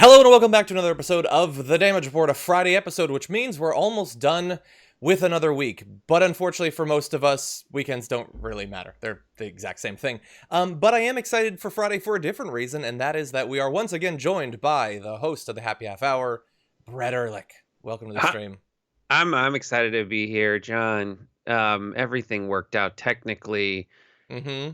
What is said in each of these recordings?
Hello and welcome back to another episode of The Damage Report, a Friday episode, which means we're almost done with another week. But unfortunately for most of us, weekends don't really matter. They're the exact same thing. But I am excited for Friday for a different reason, and that is that we are once again joined by the host of the Happy Half Hour, Brett Ehrlich. Welcome to the stream. I'm excited to be here, John. Everything worked out technically.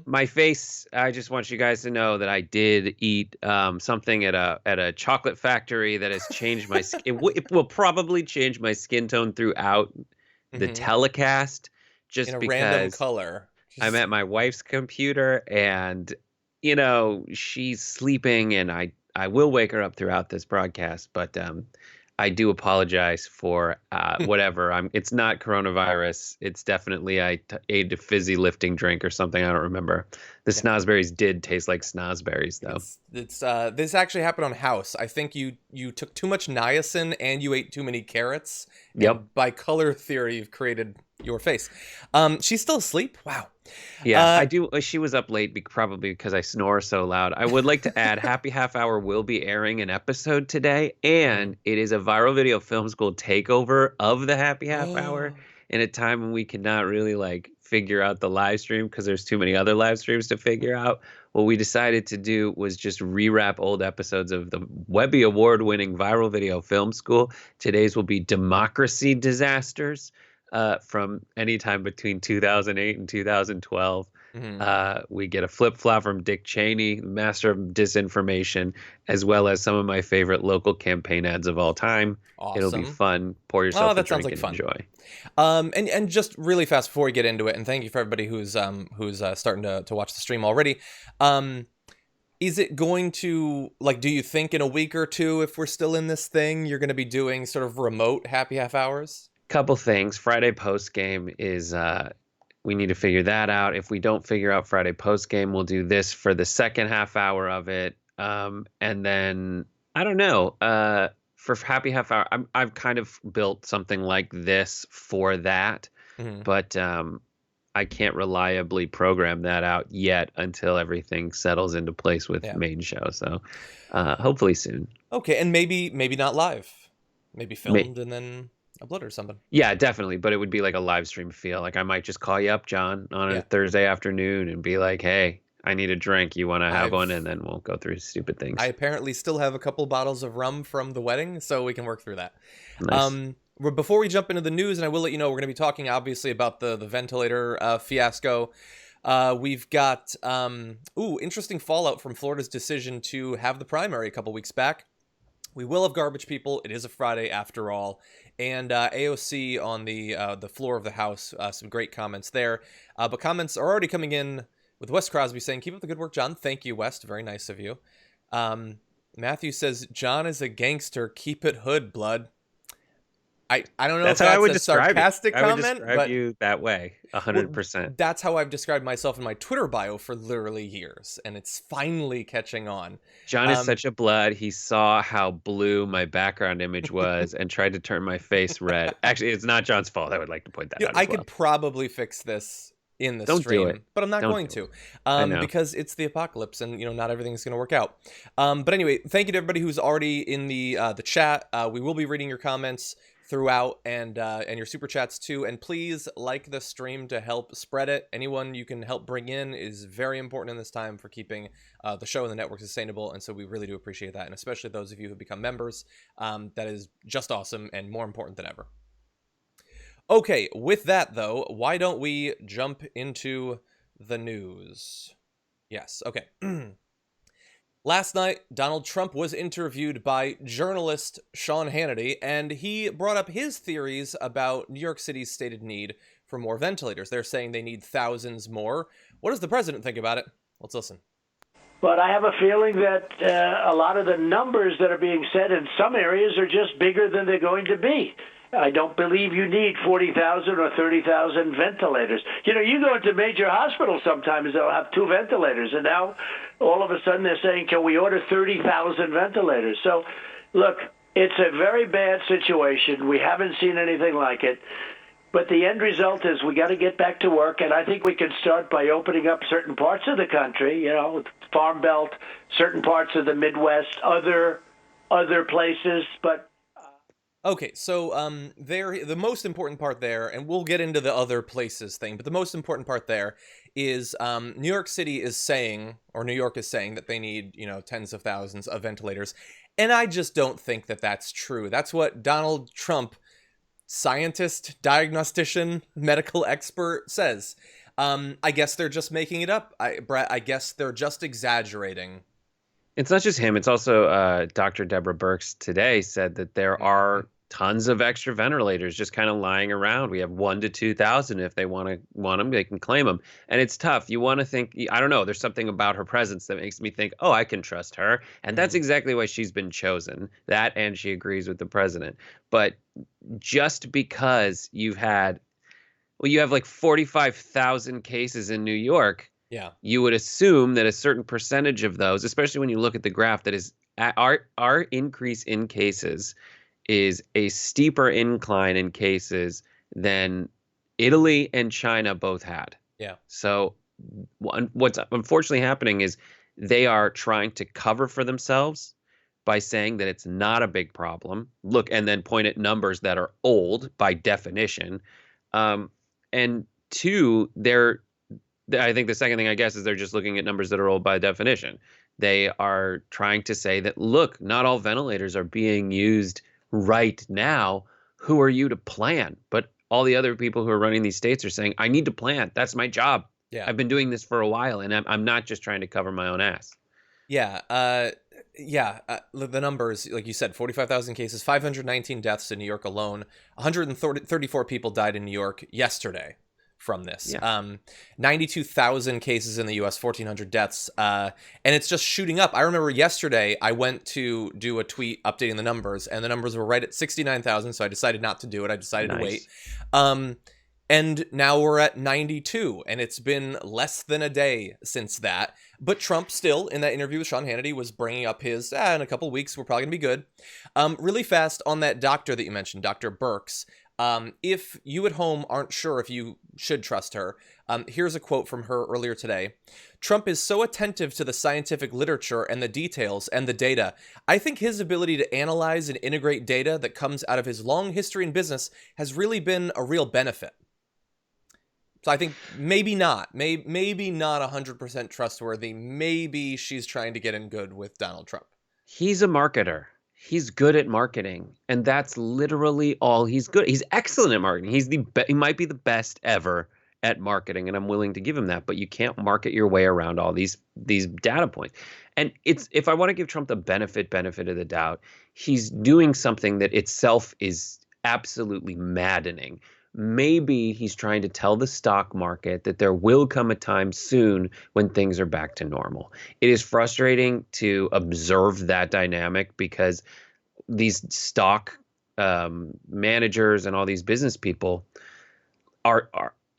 My face, I just want you guys to know that I did eat something at a chocolate factory that has changed my skin. It will probably change my skin tone throughout the telecast, just in a because random color. I'm at my wife's computer and she's sleeping, and I will wake her up throughout this broadcast, but I do apologize for whatever. It's not coronavirus. It's definitely I ate a fizzy lifting drink or something. I don't remember. The snozberries did taste like snozberries, though. It's this actually happened on House. I think you took too much niacin and you ate too many carrots. Yep. By color theory, you've created your face. She's still asleep? Wow. Yeah, I do. She was up late probably because I snore so loud. I would like to add, Happy Half Hour will be airing an episode today, and it is a viral video film school takeover of the Happy Half Hour in a time when we cannot really figure out the live stream because there's too many other live streams to figure out. What we decided to do was just rewrap old episodes of the Webby Award-winning viral video film school. Today's will be Democracy Disasters. From any time between 2008 and 2012. We get a flip-flop from Dick Cheney, master of disinformation, as well as some of my favorite local campaign ads of all time. Awesome. It'll be fun. Pour yourself a drink and fun. Enjoy. And just really fast before we get into it, and thank you for everybody who's starting to watch the stream already. Is it going to, do you think in a week or two, if we're still in this thing, you're going to be doing sort of remote Happy Half Hours? Couple things. Friday post game is we need to figure that out. If we don't figure out Friday post game, we'll do this for the second half hour of it. And then I don't know. For Happy Half Hour, I've kind of built something like this for that, but I can't reliably program that out yet until everything settles into place with main show. So hopefully soon. Okay, and maybe not live, maybe filmed and then upload or something. Yeah, definitely. But it would be like a live stream feel. I might just call you up, John, on a Thursday afternoon and be like, hey, I need a drink. You want to have one? And then we'll go through stupid things. I apparently still have a couple bottles of rum from the wedding, so we can work through that. Nice. Before we jump into the news, and I will let you know, we're going to be talking obviously about the ventilator fiasco. We've got interesting fallout from Florida's decision to have the primary a couple weeks back. We will have garbage people. It is a Friday after all. And AOC on the floor of the House, some great comments there. But comments are already coming in with Wes Crosby saying, keep up the good work, John. Thank you, West. Very nice of you. Matthew says, John is a gangster. Keep it hood, blood. I don't know if that's a sarcastic comment. I would describe you that way, 100%. Well, that's how I've described myself in my Twitter bio for literally years, and it's finally catching on. John is such a blood. He saw how blue my background image was and tried to turn my face red. Actually, it's not John's fault. I would like to point that out. I could probably fix this in the stream, but I'm not going to, because it's the apocalypse, and not everything's going to work out. But anyway, thank you to everybody who's already in the chat. We will be reading your comments throughout and your super chats too, and please like the stream to help spread it. Anyone you can help bring in is very important in this time for keeping the show and the network sustainable, and so we really do appreciate that, and especially those of you who become members. That is just awesome and more important than ever. Okay, with that though, why don't we jump into the news? Yes, okay. Last night, Donald Trump was interviewed by journalist Sean Hannity, and he brought up his theories about New York City's stated need for more ventilators. They're saying they need thousands more. What does the president think about it? Let's listen. But I have a feeling that a lot of the numbers that are being said in some areas are just bigger than they're going to be. I don't believe you need 40,000 or 30,000 ventilators. You go into major hospitals sometimes, they'll have 2 ventilators, and now all of a sudden they're saying, can we order 30,000 ventilators? So, look, it's a very bad situation. We haven't seen anything like it. But the end result is we got to get back to work, and I think we can start by opening up certain parts of the country, Farm Belt, certain parts of the Midwest, other other places, but. Okay, so the most important part there, and we'll get into the other places thing, but the most important part there is New York City is saying, or New York is saying, that they need, tens of thousands of ventilators, and I just don't think that that's true. That's what Donald Trump, scientist, diagnostician, medical expert, says. I guess they're just making it up. Brett, I guess they're just exaggerating. It's not just him. It's also Dr. Deborah Birx today said that there are tons of extra ventilators just kind of lying around. We have 1,000 to 2,000. If they want them, they can claim them. And it's tough. You want to think, I don't know, there's something about her presence that makes me think, oh, I can trust her. And that's exactly why she's been chosen. That, and she agrees with the president. But just because you have like 45,000 cases in New York, yeah, you would assume that a certain percentage of those, especially when you look at the graph, that is our increase in cases is a steeper incline in cases than Italy and China both had. Yeah. So what's unfortunately happening is they are trying to cover for themselves by saying that it's not a big problem. Look, and then point at numbers that are old by definition. And two, I think the second thing, I guess, is they're just looking at numbers that are old by definition. They are trying to say that, look, not all ventilators are being used right now. Who are you to plan? But all the other people who are running these states are saying, I need to plan. That's my job. Yeah. I've been doing this for a while, and I'm not just trying to cover my own ass. Yeah. The numbers, like you said, 45,000 cases, 519 deaths in New York alone. 134 people died in New York yesterday from this. Yeah. 92,000 cases in the US, 1,400 deaths. And it's just shooting up. I remember yesterday I went to do a tweet updating the numbers, and the numbers were right at 69,000, so I decided not to do it. I decided to wait. And now we're at 92, and it's been less than a day since that. But Trump still, in that interview with Sean Hannity, was bringing up his, in a couple weeks, we're probably going to be good. Really fast on that doctor that you mentioned, Dr. Birx. If you at home aren't sure if you should trust her, here's a quote from her earlier today. Trump is so attentive to the scientific literature and the details and the data. I think his ability to analyze and integrate data that comes out of his long history in business has really been a real benefit. So I think maybe not. Maybe not 100% trustworthy. Maybe she's trying to get in good with Donald Trump. He's a marketer. He's good at marketing, and that's literally all he's good. He's excellent at marketing. He might be the best ever at marketing, and I'm willing to give him that. But you can't market your way around all these data points. And if I want to give Trump the benefit of the doubt, he's doing something that itself is absolutely maddening. Maybe he's trying to tell the stock market that there will come a time soon when things are back to normal. It is frustrating to observe that dynamic because these stock managers and all these business people are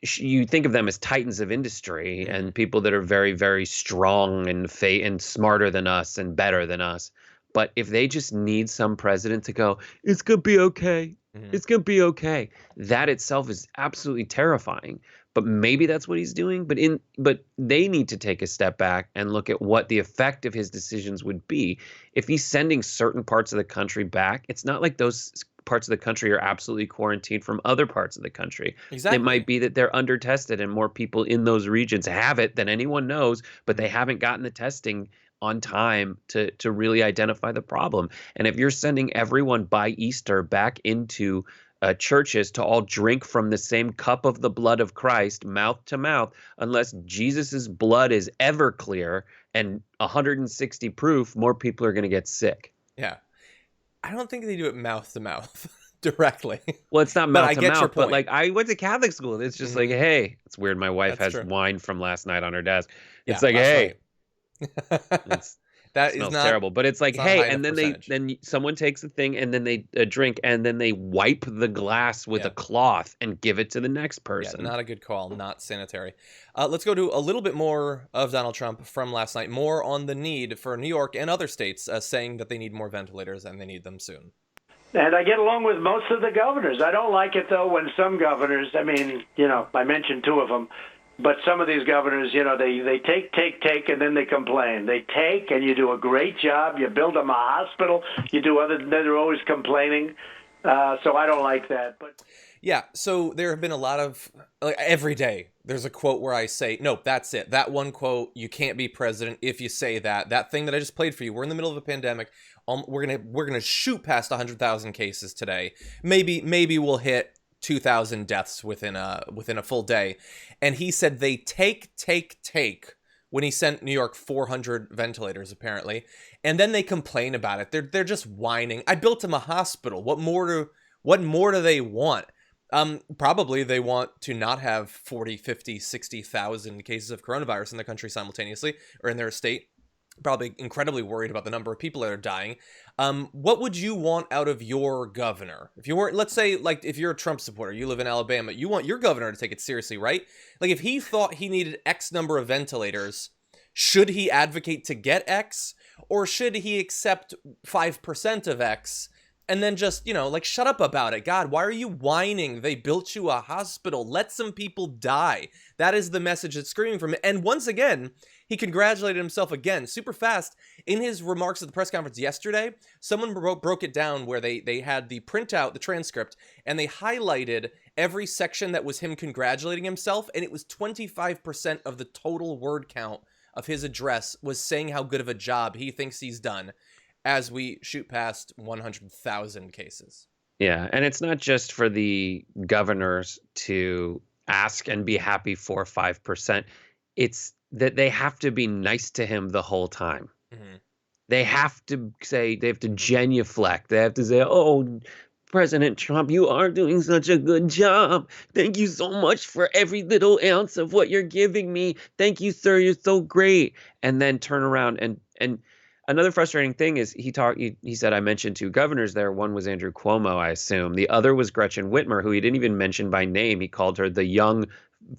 you think of them as titans of industry and people that are very, very strong and smarter than us and better than us. But if they just need some president to go, it's going to be okay. It's going to be okay. That itself is absolutely terrifying. But maybe that's what he's doing. But they need to take a step back and look at what the effect of his decisions would be. If he's sending certain parts of the country back, it's not like those parts of the country are absolutely quarantined from other parts of the country. Exactly. It might be that they're under-tested and more people in those regions have it than anyone knows, but they haven't gotten the testing on time to really identify the problem. And if you're sending everyone by Easter back into churches to all drink from the same cup of the blood of Christ, mouth to mouth, unless Jesus's blood is ever clear and 160 proof, more people are going to get sick. Yeah. I don't think they do it mouth to mouth directly. Well, it's not mouth to mouth, but like I went to Catholic school. It's just like, hey, it's weird. My wife has wine from last night on her desk. It's like, hey. That smells is not terrible, but it's like, hey, and then someone takes the thing and then they drink and then they wipe the glass with a cloth and give it to the next person. Not a good call, not sanitary. Let's go to a little bit more of Donald Trump from last night, more on the need for New York and other states saying that they need more ventilators and they need them soon. And I get along with most of the governors. I don't like it, though, when some governors, I mentioned two of them, But some of these governors, they take, and then they complain. They take, and you do a great job. You build them a hospital. You do other than they're always complaining. So I don't like that. But yeah, so there have been a lot of, like, every day there's a quote where I say, nope, that's it. That one quote, you can't be president if you say that. That thing that I just played for you. We're in the middle of a pandemic. We're gonna shoot past 100,000 cases today. Maybe we'll hit 2,000 deaths within a full day. And he said they take when he sent New York 400 ventilators, apparently. And then they complain about it. They're just whining. I built him a hospital. What more do they want? Probably they want to not have 40, 50, 60,000 cases of coronavirus in the country simultaneously, or in their state. Probably incredibly worried about the number of people that are dying. What would you want out of your governor? If you were, let's say, like, if you're a Trump supporter, you live in Alabama, you want your governor to take it seriously, right? Like, if he thought he needed X number of ventilators, should he advocate to get X? Or should he accept 5% of X and then just, like, shut up about it? God, why are you whining? They built you a hospital. Let some people die. That is the message that's screaming from it. And once again, he congratulated himself again, super fast. In his remarks at the press conference yesterday, someone broke it down where they had the printout, the transcript, and they highlighted every section that was him congratulating himself, and it was 25% of the total word count of his address was saying how good of a job he thinks he's done as we shoot past 100,000 cases. Yeah, and it's not just for the governors to ask and be happy for 5%. It's that they have to be nice to him the whole time. Mm-hmm. They have to genuflect. They have to say, oh, President Trump, you are doing such a good job. Thank you so much for every little ounce of what you're giving me. Thank you, sir. You're so great. And then turn around and another frustrating thing is he said, I mentioned two governors there. One was Andrew Cuomo, I assume. The other was Gretchen Whitmer, who he didn't even mention by name. He called her the young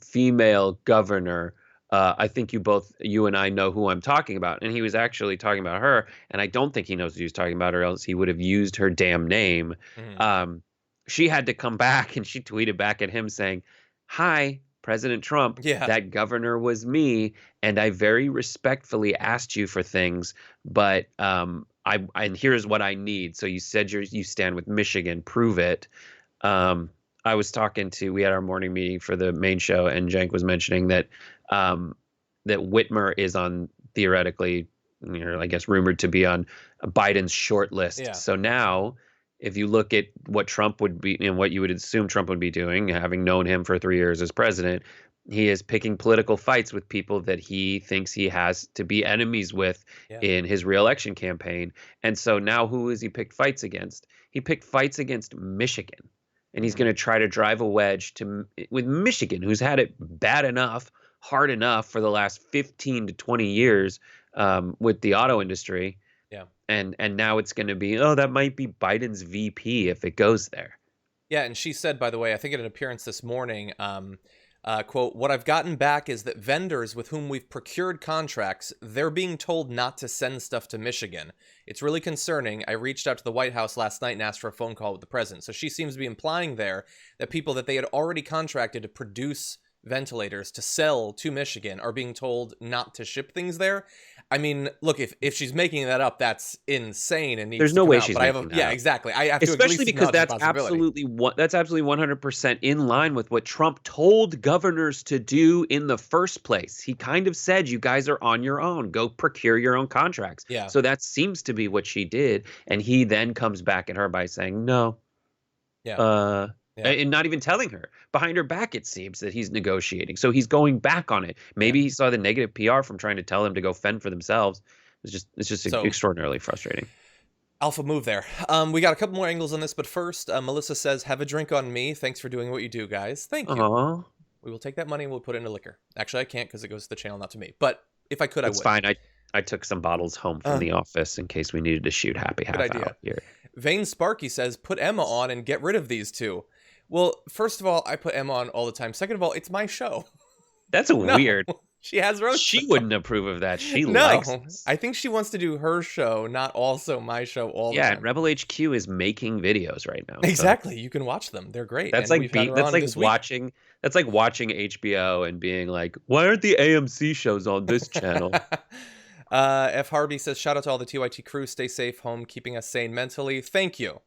female governor. I think you and I know who I'm talking about. And he was actually talking about her. And I don't think he knows who he was talking about, or else he would have used her damn name. Mm-hmm. She had to come back, and she tweeted back at him saying, hi, President Trump, that governor was me. And I very respectfully asked you for things, but and here's what I need. So you said you stand with Michigan. Prove it. I was we had our morning meeting for the main show, and Cenk was mentioning that that Whitmer is on, theoretically, I guess rumored to be on Biden's short list. Yeah. So now, if you look at what Trump would be, and what you would assume Trump would be doing, having known him for 3 years as president, he is picking political fights with people that he thinks he has to be enemies with in his reelection campaign. And so now who has he picked fights against? He picked fights against Michigan. And he's going to try to drive a wedge with Michigan, who's had it bad enough, hard enough for the last 15 to 20 years with the auto industry. Yeah. And now it's going to be, that might be Biden's VP if it goes there. Yeah. And she said, by the way, I think in an appearance this morning, quote, what I've gotten back is that vendors with whom we've procured contracts, they're being told not to send stuff to Michigan. It's really concerning. I reached out to the White House last night and asked for a phone call with the president. So she seems to be implying there that people that they had already contracted to produce ventilators to sell to Michigan are being told not to ship things there. I mean, look, if she's making that up, that's insane and needs There's to no come way out. she's But making that yeah, up. Exactly. I have to especially because that's absolutely 100% in line with what Trump told governors to do in the first place. He kind of said, you guys are on your own. Go procure your own contracts. Yeah. So that seems to be what she did. And he then comes back at her by saying, no. Yeah. And not even telling her. Behind her back, it seems that he's negotiating. So he's going back on it. Maybe he saw the negative PR from trying to tell them to go fend for themselves. It's just extraordinarily frustrating. Alpha move there. We got a couple more angles on this, but first, Melissa says, have a drink on me. Thanks for doing what you do, guys. Thank you. Aww. We will take that money and we'll put it into liquor. Actually, I can't because it goes to the channel, not to me. But if I could, I would. It's fine. I took some bottles home from the office in case we needed to shoot happy half hour here. Vane Sparky says, put Emma on and get rid of these two. Well, first of all, I put Emma on all the time. Second of all, it's my show. That's weird. She has her own She show. wouldn't approve of that. She likes this. I think she wants to do her show, not also my show all the time. Yeah, Rebel HQ is making videos right now. Exactly. So. You can watch them. They're great. That's and like watching HBO and being like, why aren't the AMC shows on this channel? F. Harvey says, shout out to all the TYT crew. Stay safe home, keeping us sane mentally. Thank you.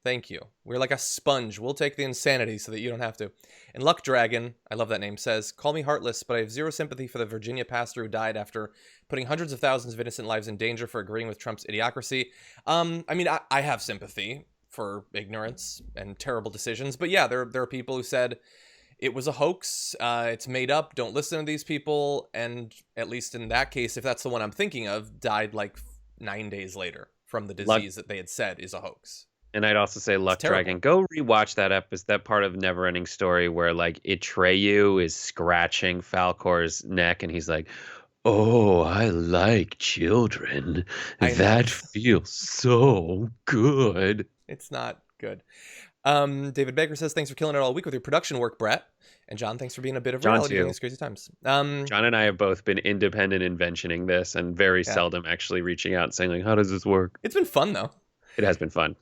Thank you. We're like a sponge. We'll take the insanity so that you don't have to. And Luck Dragon, I love that name, says, call me heartless, but I have zero sympathy for the Virginia pastor who died after putting hundreds of thousands of innocent lives in danger for agreeing with Trump's idiocracy. I mean, I have sympathy for ignorance and terrible decisions. But yeah, there are people who said it was a hoax. It's made up. Don't listen to these people. And at least in that case, if that's the one I'm thinking of, died like 9 days later from the disease that they had said is a hoax. And I'd also say, Luck Dragon, go rewatch that episode, that part of Neverending Story where like Atreyu is scratching Falcor's neck, and he's like, "Oh, I like children. That feels so good." It's not good. David Baker says, thanks for killing it all week with your production work, Brett. And John, thanks for being a bit of reality during these crazy times. John and I have both been independent inventioning this and very seldom actually reaching out and saying, like, how does this work? It's been fun, though. It has been fun.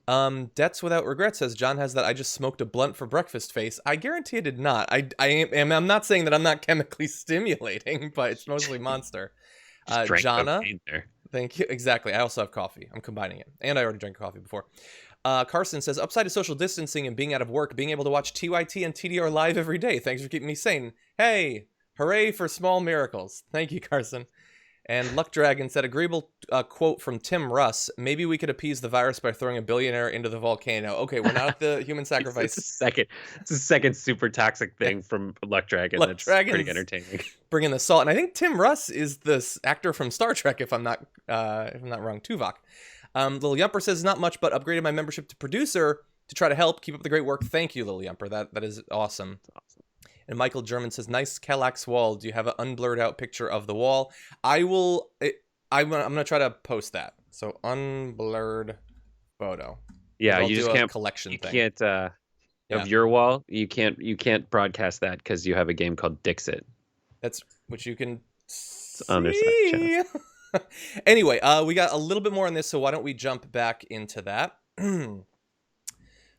Debts Without Regret says, John has that I just smoked a blunt for breakfast face. I guarantee I did not. I'm not saying that I'm not chemically stimulating, but it's mostly Monster. Jana, thank you. Exactly. I also have coffee. I'm combining it. And I already drank coffee before. Carson says, upside to social distancing and being out of work, being able to watch TYT and TDR live every day. Thanks for keeping me sane. Hey, hooray for small miracles. Thank you, Carson. And Luck Dragon said, agreeable quote from Tim Russ, maybe we could appease the virus by throwing a billionaire into the volcano. Okay, we're not at the human sacrifice. It's a second super toxic thing from Luck Dragon. That's pretty entertaining. Bringing the salt. And I think Tim Russ is this actor from Star Trek, if I'm not wrong, Tuvok. Little Yumper says, not much, but upgraded my membership to producer to try to help. Keep up the great work. Thank you, Little Yumper. That is awesome. That's awesome. And Michael German says, nice Kallax wall. Do you have an unblurred out picture of the wall? I'm going to try to post that. So unblurred photo. Yeah, you just can't collection thing. You can't of your wall. You can't broadcast that because you have a game called Dixit. That's which you can see. On their channel. Anyway, we got a little bit more on this, so why don't we jump back into that?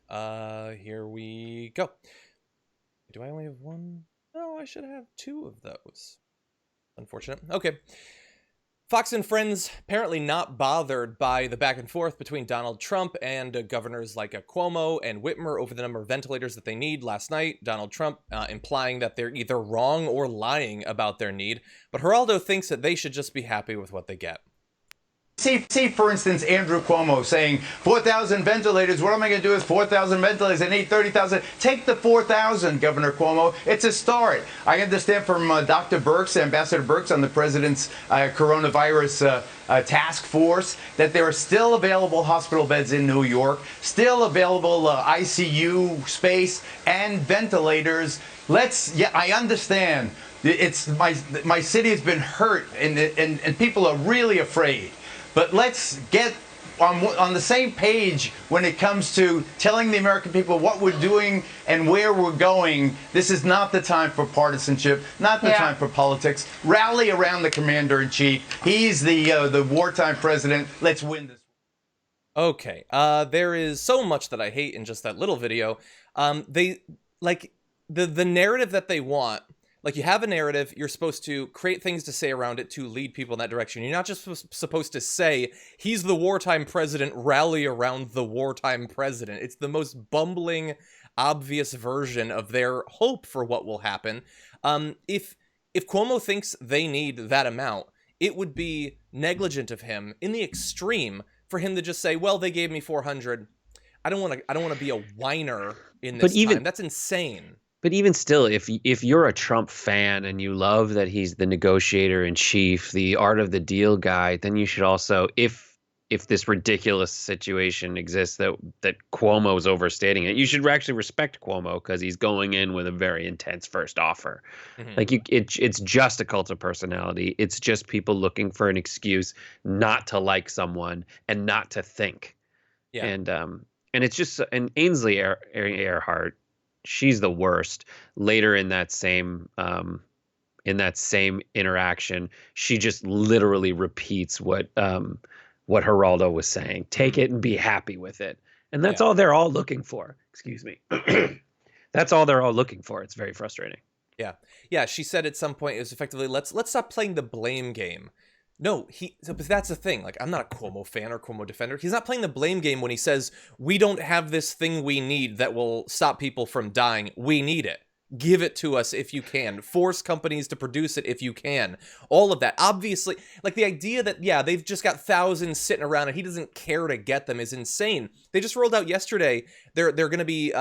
Here we go. Do I only have one? No, I should have two of those. Unfortunate. Okay. Fox and Friends apparently not bothered by the back and forth between Donald Trump and governors like Cuomo and Whitmer over the number of ventilators that they need last night. Donald Trump implying that they're either wrong or lying about their need. But Geraldo thinks that they should just be happy with what they get. See, for instance, Andrew Cuomo saying 4,000 ventilators. What am I going to do with 4,000 ventilators? I need 30,000. Take the 4,000, Governor Cuomo. It's a start. I understand from Dr. Birx, Ambassador Birx, on the president's coronavirus task force, that there are still available hospital beds in New York, still available ICU space and ventilators. I understand. It's my city has been hurt, and people are really afraid. But let's get on the same page when it comes to telling the American people what we're doing and where we're going. This is not the time for partisanship, not the time for politics. Rally around the commander-in-chief. He's the wartime president. Let's win this. Okay, there is so much that I hate in just that little video. They like the narrative that they want. Like, you have a narrative, you're supposed to create things to say around it to lead people in that direction. You're not just supposed to say, he's the wartime president, rally around the wartime president. It's the most bumbling, obvious version of their hope for what will happen. If Cuomo thinks they need that amount, it would be negligent of him, in the extreme, for him to just say, well, they gave me 400. I don't want to be a whiner in this time. That's insane. But even still, if you're a Trump fan and you love that he's the negotiator in chief, the art of the deal guy, then you should also, if this ridiculous situation exists that Cuomo is overstating it, you should actually respect Cuomo because he's going in with a very intense first offer. Mm-hmm. Like it's just a cult of personality. It's just people looking for an excuse not to like someone and not to think. Yeah. And it's just, and Ainsley Earhart, she's the worst. Later in that same in that same interaction, she just literally repeats what Geraldo was saying. Take it and be happy with it. And that's all they're all looking for. Excuse me. That's all they're all looking for. It's very frustrating. Yeah. Yeah, she said at some point it was effectively, let's stop playing the blame game. No, but that's the thing. Like, I'm not a Cuomo fan or Cuomo defender. He's not playing the blame game when he says, we don't have this thing we need that will stop people from dying. We need it. Give it to us if you can. Force companies to produce it if you can. All of that. Obviously, like the idea that, yeah, they've just got thousands sitting around and he doesn't care to get them is insane. They just rolled out yesterday. They're going to be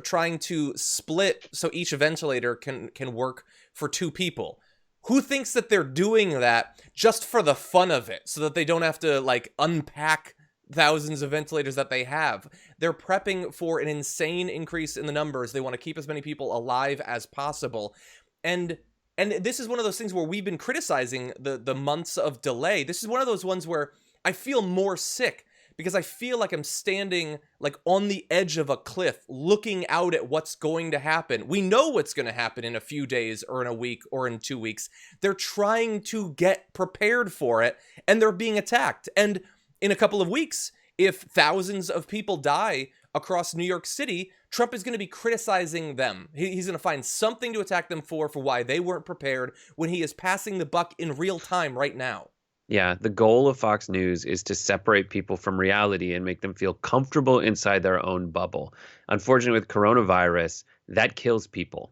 trying to split so each ventilator can work for 2 people. Who thinks that they're doing that just for the fun of it so that they don't have to, like, unpack thousands of ventilators that they have? They're prepping for an insane increase in the numbers. They want to keep as many people alive as possible. And this is one of those things where we've been criticizing the months of delay. This is one of those ones where I feel more sick because I feel like I'm standing like on the edge of a cliff looking out at what's going to happen. We know what's going to happen in a few days or in a week or in 2 weeks. They're trying to get prepared for it and they're being attacked. And in a couple of weeks, if thousands of people die across New York City, Trump is going to be criticizing them. He's going to find something to attack them for why they weren't prepared when he is passing the buck in real time right now. Yeah, the goal of Fox News is to separate people from reality and make them feel comfortable inside their own bubble. Unfortunately, with coronavirus, that kills people.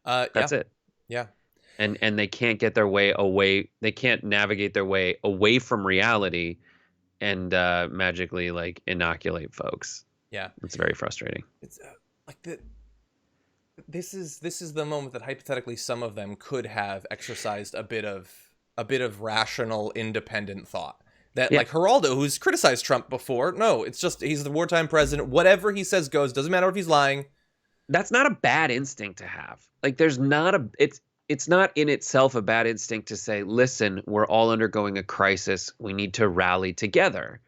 That's it. Yeah. And they can't get their way away. They can't navigate their way away from reality and magically like inoculate folks. Yeah. It's very frustrating. It's like this is the moment that hypothetically some of them could have exercised a bit of rational, independent thought. That like Geraldo, who's criticized Trump before, no, it's just he's the wartime president. Whatever he says goes. Doesn't matter if he's lying. That's not a bad instinct to have. Like there's not a it's not in itself a bad instinct to say, listen, we're all undergoing a crisis. We need to rally together.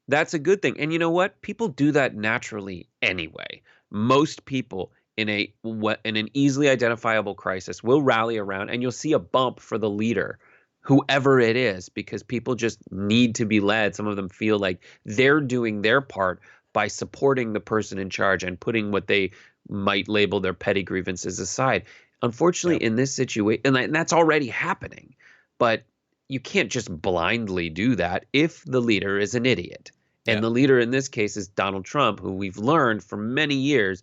That's a good thing. And you know what? People do that naturally anyway. Most people in an easily identifiable crisis will rally around and you'll see a bump for the leader, whoever it is, because people just need to be led. Some of them feel like they're doing their part by supporting the person in charge and putting what they might label their petty grievances aside. Unfortunately, in this situation, and that's already happening, but you can't just blindly do that if the leader is an idiot. And the leader in this case is Donald Trump, who we've learned for many years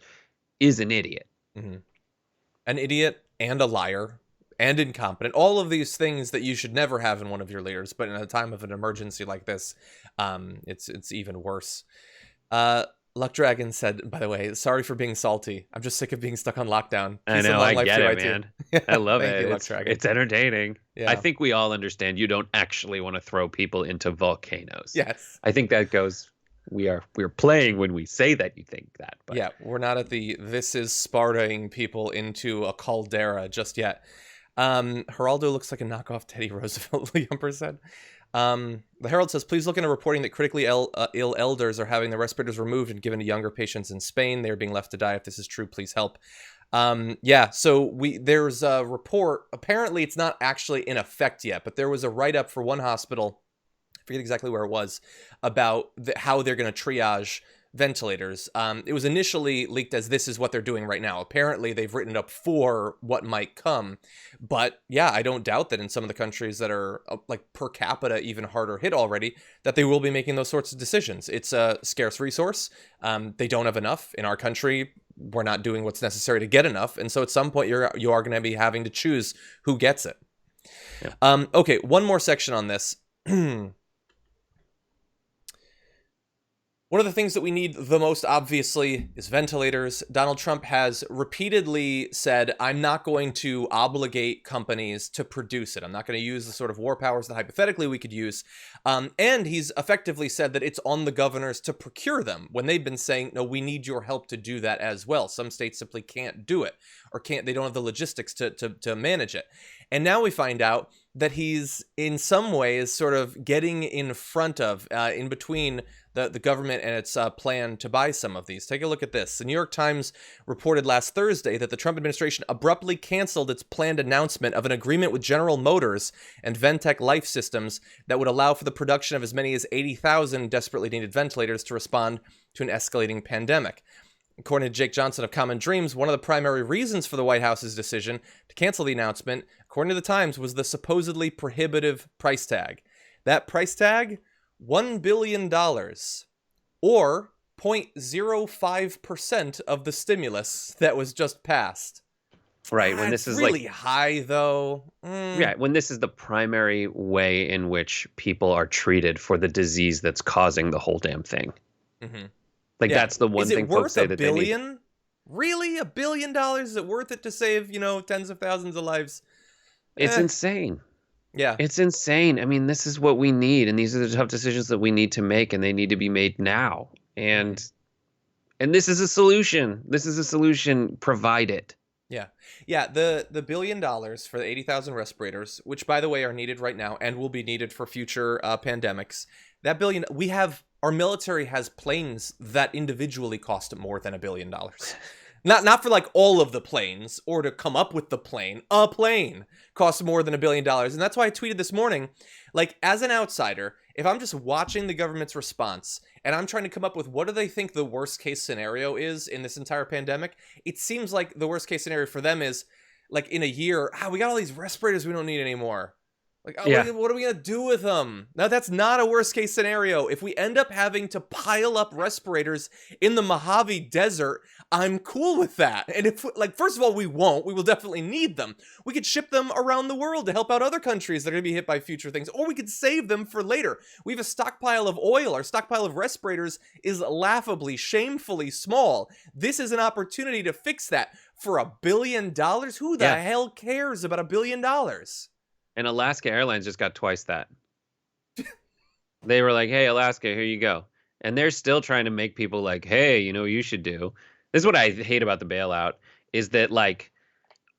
is an idiot. Mm-hmm. An idiot and a liar and incompetent. All of these things that you should never have in one of your leaders, but in a time of an emergency like this, it's even worse. Luck Dragon said, by the way, sorry for being salty. I'm just sick of being stuck on lockdown. I know, I get it, man. I love it. It's entertaining. Yeah. I think we all understand you don't actually want to throw people into volcanoes. Yes. I think that goes, we're playing when we say that you think that. But. Yeah, we're not at this is Spartaing people into a caldera just yet. Geraldo looks like a knockoff Teddy Roosevelt, Liamper said. The Herald says, please look into reporting that critically ill elders are having their respirators removed and given to younger patients in Spain. They are being left to die. If this is true, please help. So there's a report. Apparently, it's not actually in effect yet, but there was a write-up for one hospital, I forget exactly where it was, about how they're going to triage ventilators. It was initially leaked as this is what they're doing right now. Apparently, they've written it up for what might come. But yeah, I don't doubt that in some of the countries that are like per capita even harder hit already, that they will be making those sorts of decisions. It's a scarce resource. They don't have enough. In our country, we're not doing what's necessary to get enough. And so at some point, you are going to be having to choose who gets it. Yeah. Okay, one more section on this. One of the things that we need the most, obviously, is ventilators. Donald Trump has repeatedly said, I'm not going to obligate companies to produce it. I'm not going to use the sort of war powers that hypothetically we could use. And he's effectively said that it's on the governors to procure them when they've been saying, no, we need your help to do that as well. Some states simply can't do it or they don't have the logistics to manage it. And now we find out that he's in some ways sort of getting in front of, in between the government and its plan to buy some of these. Take a look at this. The New York Times reported last Thursday that the Trump administration abruptly canceled its planned announcement of an agreement with General Motors and Ventec Life Systems that would allow for the production of as many as 80,000 desperately needed ventilators to respond to an escalating pandemic. According to Jake Johnson of Common Dreams, one of the primary reasons for the White House's decision to cancel the announcement, according to the Times, was the supposedly prohibitive price tag. That price tag, $1 billion, or 0.05% of the stimulus that was just passed. Right, when this is really high, though. Yeah, when this is the primary way in which people are treated for the disease that's causing the whole damn thing. Mm-hmm. Like, that's the one thing folks say that they need. Is it worth $1 billion? Really? $1 billion? Is it worth it to save, tens of thousands of lives? It's insane. Yeah. It's insane. I mean, this is what we need, and these are the tough decisions that we need to make, and they need to be made now. And this is a solution. This is a solution. Provide it. Yeah. Yeah, the $1 billion for the 80,000 respirators, which, by the way, are needed right now and will be needed for future pandemics. That $1 billion, our military has planes that individually cost more than $1 billion. Not for like all of the planes or to come up with the plane. A plane costs more than $1 billion. And that's why I tweeted this morning, like, as an outsider, if I'm just watching the government's response and I'm trying to come up with what do they think the worst case scenario is in this entire pandemic, it seems like the worst case scenario for them is like in a year, we got all these respirators we don't need anymore. Like, what are we going to do with them? Now, that's not a worst case scenario. If we end up having to pile up respirators in the Mojave Desert, I'm cool with that. And if, first of all, we won't. We will definitely need them. We could ship them around the world to help out other countries that are going to be hit by future things. Or we could save them for later. We have a stockpile of oil. Our stockpile of respirators is laughably, shamefully small. This is an opportunity to fix that. For $1 billion? Who the hell cares about $1 billion? And Alaska Airlines just got twice that. They were like, hey, Alaska, here you go. And they're still trying to make people like, hey, you should do. This is what I hate about the bailout, is that, like,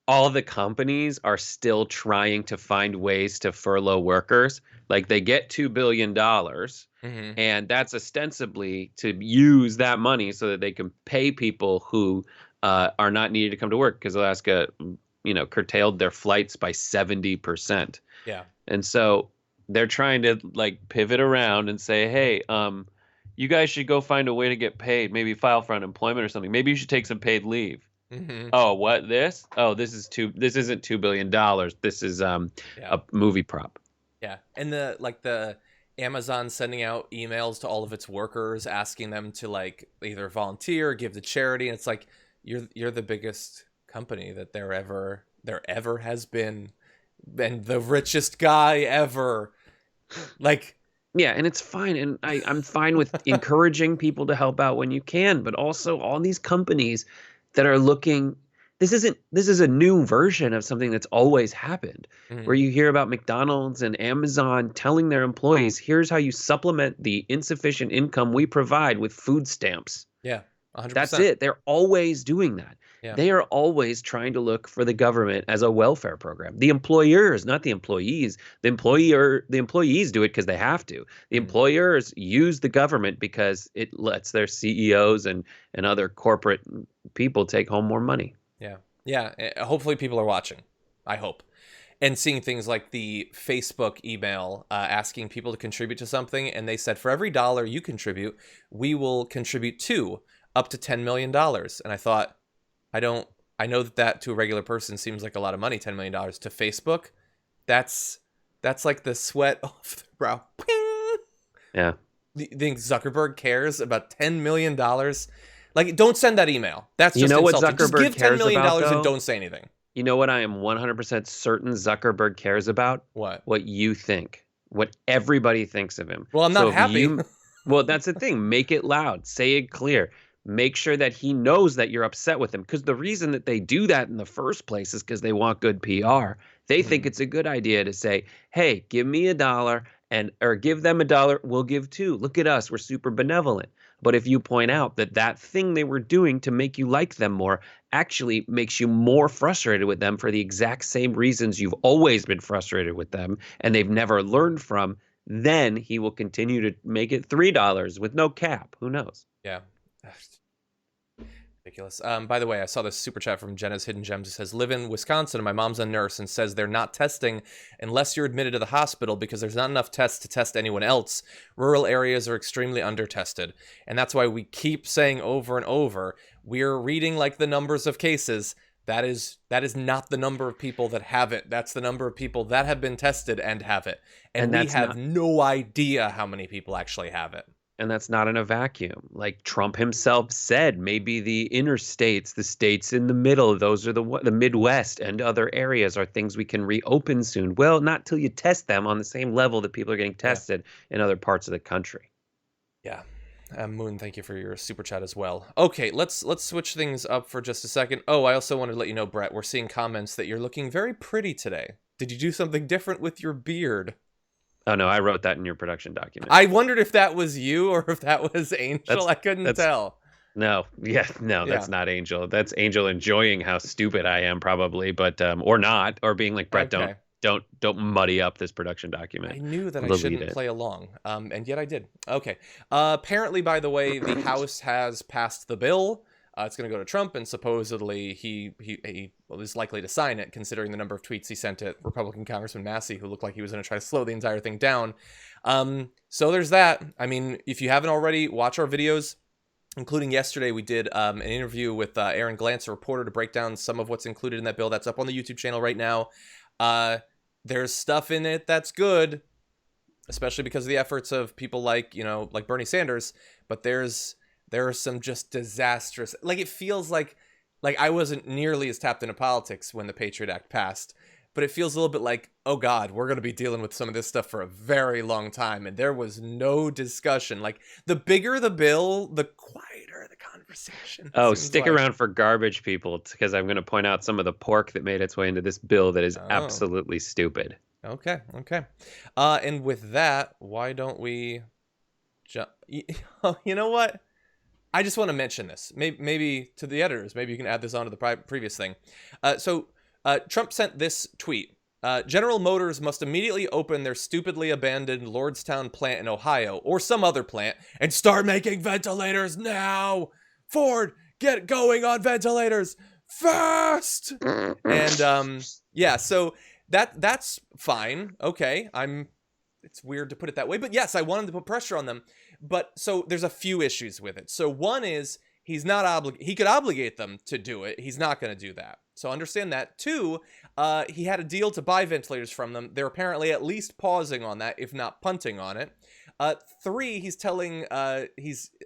all the companies are still trying to find ways to furlough workers. Like, they get $2 billion, and that's ostensibly to use that money so that they can pay people who are not needed to come to work, because Alaska curtailed their flights by 70%. Yeah. And so they're trying to like pivot around and say, hey, you guys should go find a way to get paid, maybe file for unemployment or something. Maybe you should take some paid leave. Oh, what, this? Oh, this isn't $2 billion. This is a movie prop. Yeah. And the Amazon sending out emails to all of its workers asking them to like either volunteer or give to charity. And it's like, you're the biggest company that there ever has been, and the richest guy ever. Like, yeah, and it's fine, and I'm fine with encouraging people to help out when you can, but also all these companies that are looking. This is a new version of something that's always happened, where you hear about McDonald's and Amazon telling their employees, here's how you supplement the insufficient income we provide with food stamps. Yeah, 100%. That's it. They're always doing that. Yeah. They are always trying to look for the government as a welfare program. The employers, not the employees. The employees do it because they have to. The employers use the government because it lets their CEOs and other corporate people take home more money. Yeah. Yeah. Hopefully people are watching. I hope. And seeing things like the Facebook email asking people to contribute to something. And they said, for every dollar you contribute, we will contribute up to $10 million. And I thought, I know that to a regular person seems like a lot of money, $10 million. To Facebook, that's like the sweat off their brow. Ping! Yeah. Do you think Zuckerberg cares about $10 million? Like, don't send that email. That's just what insulting. Zuckerberg just give $10 million cares about, and don't say anything. You know what I am 100% certain Zuckerberg cares about? What? What you think. What everybody thinks of him. Well, I'm not happy. Well, that's the thing. Make it loud. Say it clear. Make sure that he knows that you're upset with him. Because the reason that they do that in the first place is because they want good PR. They think it's a good idea to say, hey, give me $1 or give them $1, we'll give $2. Look at us, we're super benevolent. But if you point out that thing they were doing to make you like them more actually makes you more frustrated with them for the exact same reasons you've always been frustrated with them and they've never learned from, then he will continue to make it $3 with no cap. Who knows? Yeah. Ridiculous. By the way, I saw this super chat from Jenna's Hidden Gems. It says, live in Wisconsin and my mom's a nurse and says they're not testing unless you're admitted to the hospital because there's not enough tests to test anyone else. Rural areas are extremely under-tested. And that's why we keep saying over and over, we're reading like the numbers of cases. That is not the number of people that have it. That's the number of people that have been tested and have it. And we have no idea how many people actually have it. And that's not in a vacuum. Like Trump himself said, maybe the interstates, the states in the middle, those are the Midwest and other areas are things we can reopen soon. Well, not till you test them on the same level that people are getting tested in other parts of the country. Yeah. Moon, thank you for your super chat as well. Okay, let's switch things up for just a second. Oh, I also wanted to let you know, Brett, we're seeing comments that you're looking very pretty today. Did you do something different with your beard? Oh, no, I wrote that in your production document. I wondered if that was I if that was Angel. I couldn't tell. No, that's not Angel. That's Angel enjoying how stupid I am, probably, but or not, or being like, Brett, don't muddy up this production document. I knew that I shouldn't play along, and yet I did. Okay. Apparently, by the way, the House has passed the bill. It's going to go to Trump, and supposedly he is likely to sign it, considering the number of tweets he sent at Republican Congressman Massey, who looked like he was going to try to slow the entire thing down. So there's that. I mean, if you haven't already, watch our videos, including yesterday. We did an interview with Aaron Glantz, a reporter, to break down some of what's included in that bill. That's up on the YouTube channel right now. There's stuff in it that's good, especially because of the efforts of people like Bernie Sanders, but there are some just disastrous, like, it feels like I wasn't nearly as tapped into politics when the Patriot Act passed, but it feels a little bit like, oh God, we're going to be dealing with some of this stuff for a very long time. And there was no discussion. Like, the bigger the bill, the quieter the conversation. Oh, stick around for garbage people, because I'm going to point out some of the pork that made its way into this bill that is absolutely stupid. Okay. And with that, why don't we jump? You know what? I just want to mention this, maybe to the editors. Maybe you can add this on to the previous thing. So Trump sent this tweet. General Motors must immediately open their stupidly abandoned Lordstown plant in Ohio, or some other plant, and start making ventilators now. Ford, get going on ventilators fast. And yeah, so that's fine. Okay, it's weird to put it that way, but yes, I wanted to put pressure on them. But so there's a few issues with it. So one is he could obligate them to do it. He's not going to do that. So understand that. Two, he had a deal to buy ventilators from them. They're apparently at least pausing on that, if not punting on it. Three, he's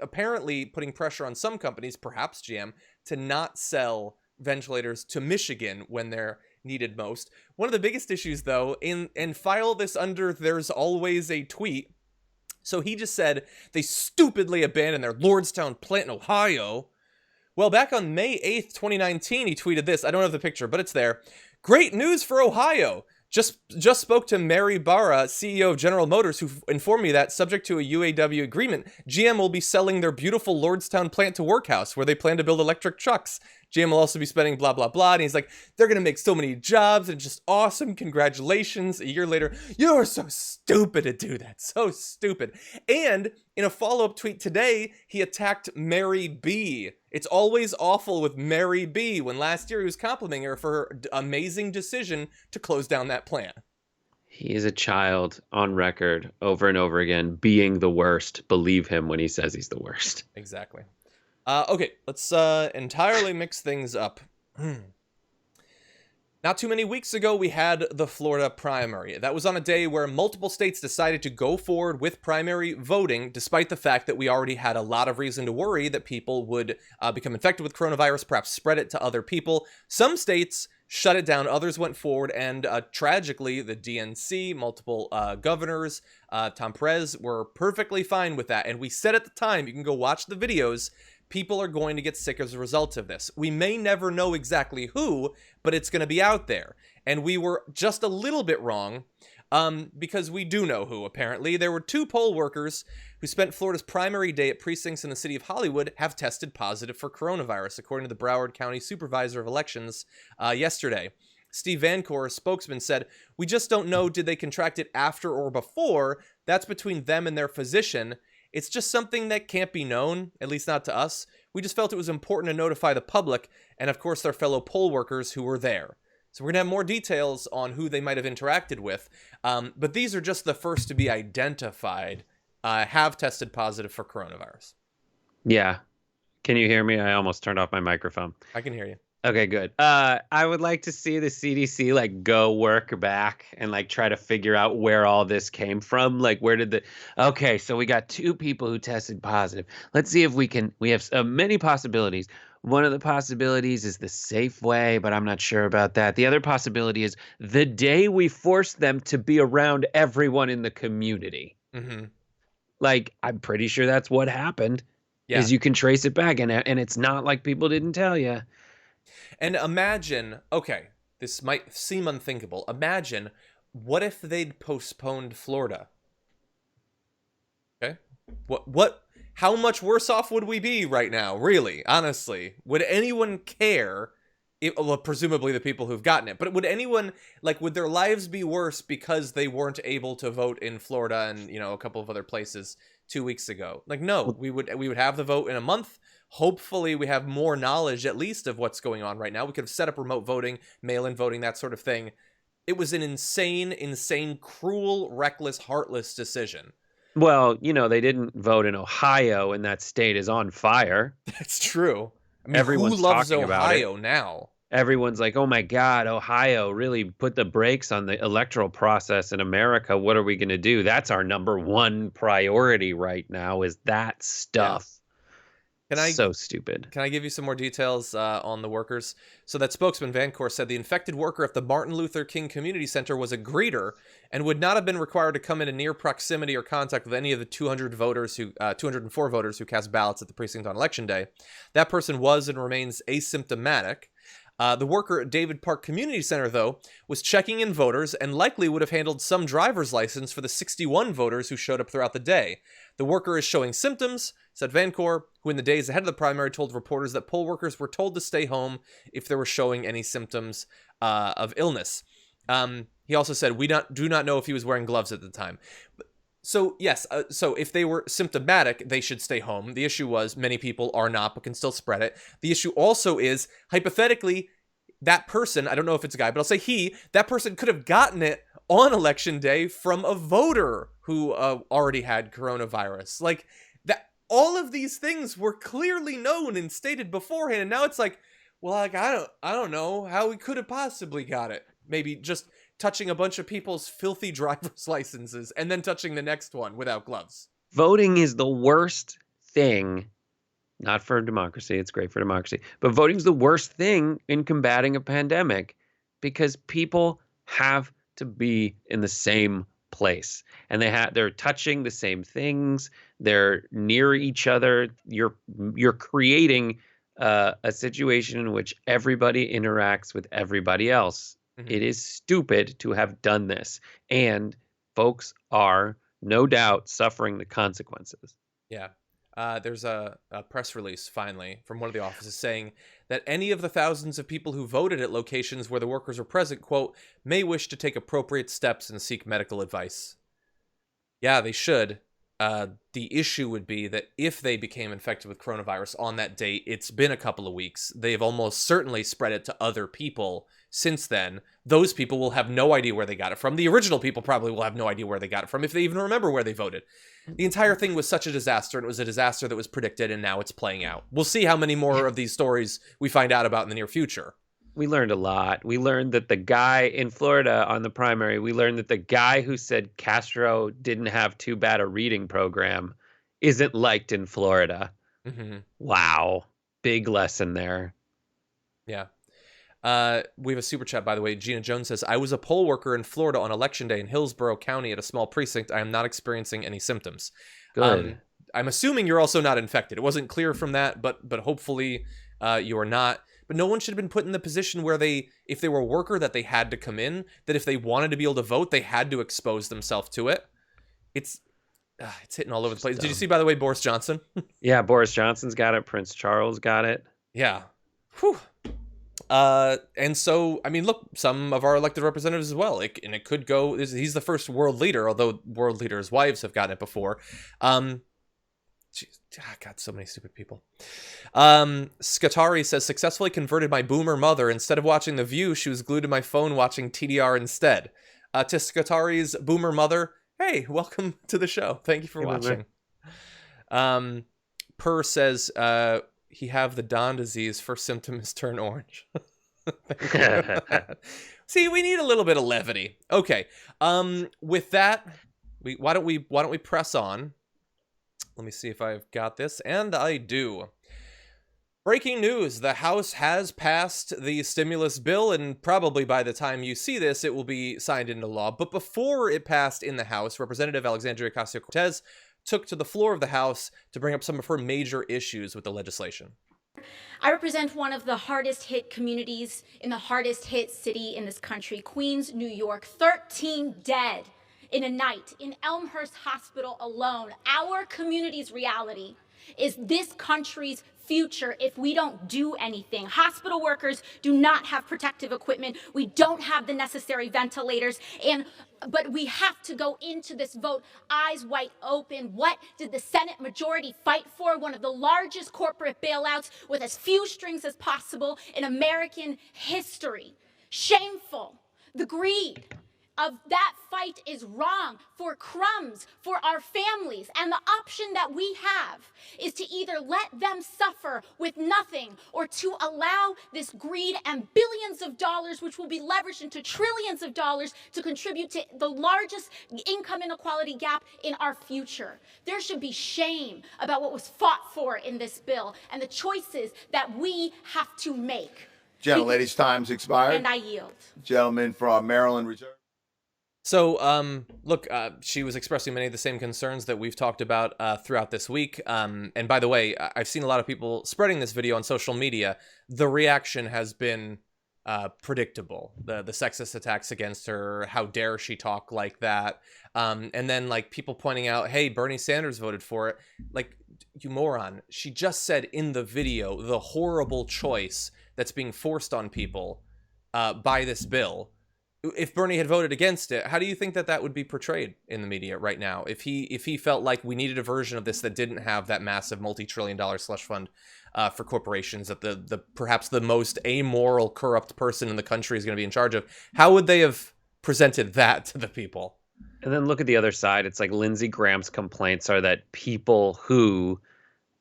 apparently putting pressure on some companies, perhaps GM, to not sell ventilators to Michigan when they're needed most. One of the biggest issues, though, and file this under there's always a tweet. So he just said they stupidly abandoned their Lordstown plant in Ohio. Well, back on May 8th, 2019, he tweeted this. I don't have the picture, but it's there. Great news for Ohio. Just spoke to Mary Barra, CEO of General Motors, who informed me that, subject to a UAW agreement, GM will be selling their beautiful Lordstown plant to Workhouse, where they plan to build electric trucks. GM will also be spending blah, blah, blah. And he's like, they're going to make so many jobs, and just awesome. Congratulations. A year later, you are so stupid to do that. So stupid. And in a follow-up tweet today, he attacked Mary B. It's always awful with Mary B. when last year he was complimenting her for her amazing decision to close down that plant. He is a child on record over and over again being the worst. Believe him when he says he's the worst. Exactly. Okay, let's entirely mix things up. Not too many weeks ago, we had the Florida primary. That was on a day where multiple states decided to go forward with primary voting, despite the fact that we already had a lot of reason to worry that people would become infected with coronavirus, perhaps spread it to other people. Some states shut it down, others went forward, and tragically, the DNC, multiple governors, Tom Perez, were perfectly fine with that. And we said at the time, you can go watch the videos, people are going to get sick as a result of this. We may never know exactly who, but it's going to be out there. And we were just a little bit wrong. Because we do know who, apparently. There were 2 poll workers who spent Florida's primary day at precincts in the city of Hollywood have tested positive for coronavirus, according to the Broward County Supervisor of Elections yesterday. Steve Vancore, a spokesman, said, "We just don't know, did they contract it after or before? That's between them and their physician. It's just something that can't be known, at least not to us. We just felt it was important to notify the public and, of course, their fellow poll workers who were there." So we're going to have more details on who they might have interacted with. But these are just the first to be identified, have tested positive for coronavirus. Yeah. Can you hear me? I almost turned off my microphone. I can hear you. Okay, good. I would like to see the CDC like go work back and like try to figure out where all this came from. Like, where did okay, so we got 2 people who tested positive. Let's see if we have many possibilities. One of the possibilities is the safe way, but I'm not sure about that. The other possibility is the day we force them to be around everyone in the community. Mm-hmm. Like, I'm pretty sure that's what happened. Yeah. Is you can trace it back, and it's not like people didn't tell you. And imagine, okay, this might seem unthinkable. Imagine, what if they'd postponed Florida? Okay? How much worse off would we be right now, really, honestly? Would anyone care? Well, presumably the people who've gotten it. But would anyone, like, would their lives be worse because they weren't able to vote in Florida and, a couple of other places 2 weeks ago? Like, no, we would have the vote in a month. Hopefully we have more knowledge, at least, of what's going on right now. We could have set up remote voting, mail-in voting, that sort of thing. It was an insane, cruel, reckless, heartless decision. Well, they didn't vote in Ohio, and that state is on fire. That's true. I mean, everyone's who loves talking Ohio about it now? Everyone's like, oh my God, Ohio really put the brakes on the electoral process in America. What are we going to do? That's our number 1 priority right now, is that stuff. Yeah. So stupid. Can I give you some more details on the workers? So that spokesman Vancore said the infected worker at the Martin Luther King Community Center was a greeter and would not have been required to come into near proximity or contact with any of the 204 voters who cast ballots at the precinct on Election Day. That person was and remains asymptomatic. The worker at David Park Community Center, though, was checking in voters and likely would have handled some driver's license for the 61 voters who showed up throughout the day. The worker is showing symptoms, said Vancore, who in the days ahead of the primary told reporters that poll workers were told to stay home if they were showing any symptoms of illness. He also said, "We do not know if he was wearing gloves at the time." So, yes, so if they were symptomatic, they should stay home. The issue was many people are not, but can still spread it. The issue also is, hypothetically, that person, I don't know if it's a guy, but I'll say that person could have gotten it on Election Day from a voter who already had coronavirus. Like, that, all of these things were clearly known and stated beforehand, and now it's like, well, like, I don't know how we could have possibly got it. Maybe just touching a bunch of people's filthy driver's licenses and then touching the next one without gloves. Voting is the worst thing, not for democracy, it's great for democracy, but voting is the worst thing in combating a pandemic because people have to be in the same place and they're touching the same things, they're near each other. You're creating a situation in which everybody interacts with everybody else. It is stupid to have done this, and folks are no doubt suffering the consequences. Yeah. There's a press release, finally, from one of the offices saying that any of the thousands of people who voted at locations where the workers were present, quote, may wish to take appropriate steps and seek medical advice. Yeah, they should. The issue would be that if they became infected with coronavirus on that date, it's been a couple of weeks. They've almost certainly spread it to other people since then. Those people will have no idea where they got it from. The original people probably will have no idea where they got it from, if they even remember where they voted. The entire thing was such a disaster, and it was a disaster that was predicted, and now it's playing out. We'll see how many more of these stories we find out about in the near future. We learned a lot. We learned that the guy in Florida on the primary, we learned that the guy who said Castro didn't have too bad a reading program isn't liked in Florida. Mm-hmm. Wow. Big lesson there. Yeah. We have a super chat, by the way. Gina Jones says, I was a poll worker in Florida on Election Day in Hillsborough County at a small precinct. I am not experiencing any symptoms. Good. I'm assuming you're also not infected. It wasn't clear from that, but hopefully you are not. but no one should have been put in the position where if they were a worker, that they had to come in, that if they wanted to be able to vote, they had to expose themselves to it. It's hitting all over the place. Did you see, by the way, Boris Johnson? Yeah, Boris Johnson's got it. Prince Charles got it. Yeah. Whew. And so, I mean, look, some of our elected representatives as well. And it could go. He's the first world leader, although world leaders' wives have gotten it before. God, so many stupid people. Skatari says, successfully converted my boomer mother. Instead of watching The View, she was glued to my phone watching TDR instead. To Skatari's boomer mother, hey, welcome to the show. Thank you for watching. Per says, he have the Don disease. First symptom is turn orange. See, we need a little bit of levity. Okay. With that, why don't we press on? Let me see if I've got this, and I do. Breaking news, the House has passed the stimulus bill, and probably by the time you see this, it will be signed into law. But before it passed in the House, Representative Alexandria Ocasio-Cortez took to the floor of the House to bring up some of her major issues with the legislation. I represent one of the hardest hit communities in the hardest hit city in this country, Queens, New York. 13 dead in a night in Elmhurst Hospital alone. Our community's reality is this country's future if we don't do anything. Hospital workers do not have protective equipment. We don't have the necessary ventilators, but we have to go into this vote eyes wide open. What did the Senate majority fight for? One of the largest corporate bailouts with as few strings as possible in American history. Shameful. The greed of that fight is wrong for crumbs, for our families. And the option that we have is to either let them suffer with nothing or to allow this greed and billions of dollars, which will be leveraged into trillions of dollars, to contribute to the largest income inequality gap in our future. There should be shame about what was fought for in this bill and the choices that we have to make. Gentlelady's time's expired. And I yield. Gentleman from Maryland Reserve. So, look, she was expressing many of the same concerns that we've talked about throughout this week. And by the way, I've seen a lot of people spreading this video on social media. The reaction has been predictable. The sexist attacks against her, how dare she talk like that. And then, like, people pointing out, hey, Bernie Sanders voted for it. Like, you moron. She just said in the video the horrible choice that's being forced on people by this bill. If Bernie had voted against it, how do you think that would be portrayed in the media right now? If he felt like we needed a version of this that didn't have that massive multi-trillion-dollar slush fund for corporations that the perhaps the most amoral, corrupt person in the country is going to be in charge of, how would they have presented that to the people? And then look at the other side. It's like Lindsey Graham's complaints are that people who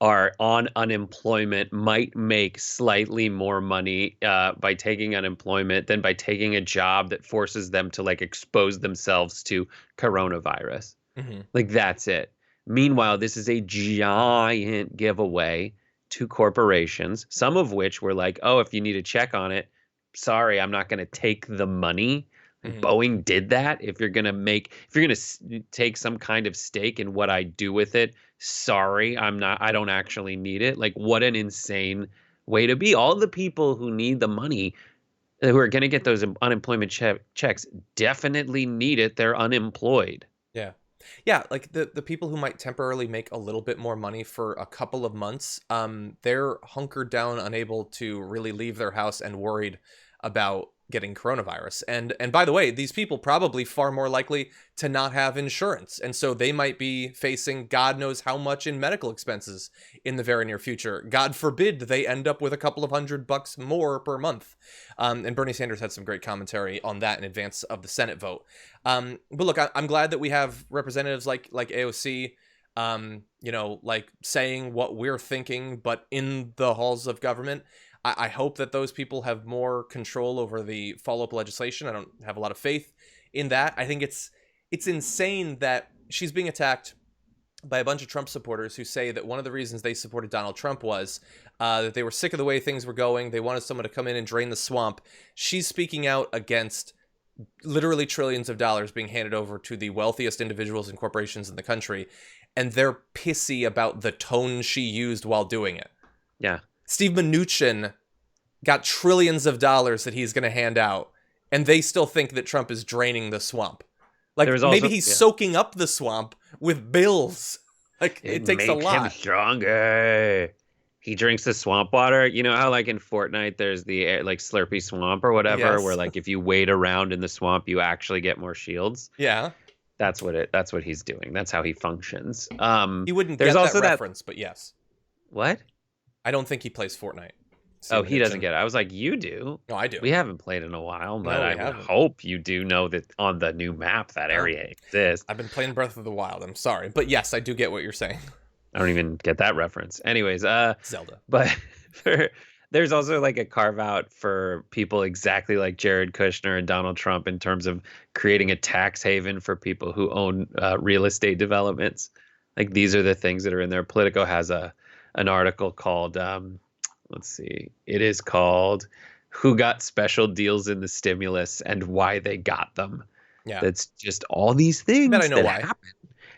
are on unemployment might make slightly more money by taking unemployment than by taking a job that forces them to like expose themselves to coronavirus. Mm-hmm. Like, that's it. Meanwhile, this is a giant giveaway to corporations, some of which were like, oh, if you need a check on it, sorry, I'm not going to take the money. Mm-hmm. Boeing did that. If you're going to take some kind of stake in what I do with it, sorry, I don't actually need it. Like, what an insane way to be. All the people who need the money, who are going to get those unemployment checks, definitely need it. They're unemployed. Yeah. Yeah, like the people who might temporarily make a little bit more money for a couple of months, they're hunkered down, unable to really leave their house and worried about getting coronavirus. And by the way, these people probably far more likely to not have insurance. And so they might be facing God knows how much in medical expenses in the very near future. God forbid they end up with a couple of $100 more per month. And Bernie Sanders had some great commentary on that in advance of the Senate vote. But look, I'm glad that we have representatives like AOC, like saying what we're thinking, but in the halls of government. I hope that those people have more control over the follow-up legislation. I don't have a lot of faith in that. I think it's insane that she's being attacked by a bunch of Trump supporters who say that one of the reasons they supported Donald Trump was that they were sick of the way things were going. They wanted someone to come in and drain the swamp. She's speaking out against literally trillions of dollars being handed over to the wealthiest individuals and corporations in the country, and they're pissy about the tone she used while doing it. Yeah. Steve Mnuchin got trillions of dollars that he's going to hand out, and they still think that Trump is draining the swamp. Like, maybe he's soaking up the swamp with bills. Like, it takes a lot. Him stronger. He drinks the swamp water. You know how, like, in Fortnite, there's the, like, Slurpy Swamp or whatever, where, like, if you wade around in the swamp, you actually get more shields? Yeah. That's what he's doing. That's how he functions. He wouldn't get that reference, but yes. What? I don't think he plays Fortnite. He doesn't get it. I was like, you do. No, I do. We haven't played in a while, but I would hope you do know that on the new map that area exists. I've been playing Breath of the Wild. I'm sorry. But yes, I do get what you're saying. I don't even get that reference. Anyways, Zelda. But there's also like a carve out for people exactly like Jared Kushner and Donald Trump in terms of creating a tax haven for people who own real estate developments. Like, these are the things that are in there. Politico has an article called let's see. It is called "Who Got Special Deals in the Stimulus and Why They Got Them." Yeah, that's just all these things that I know why. Happen.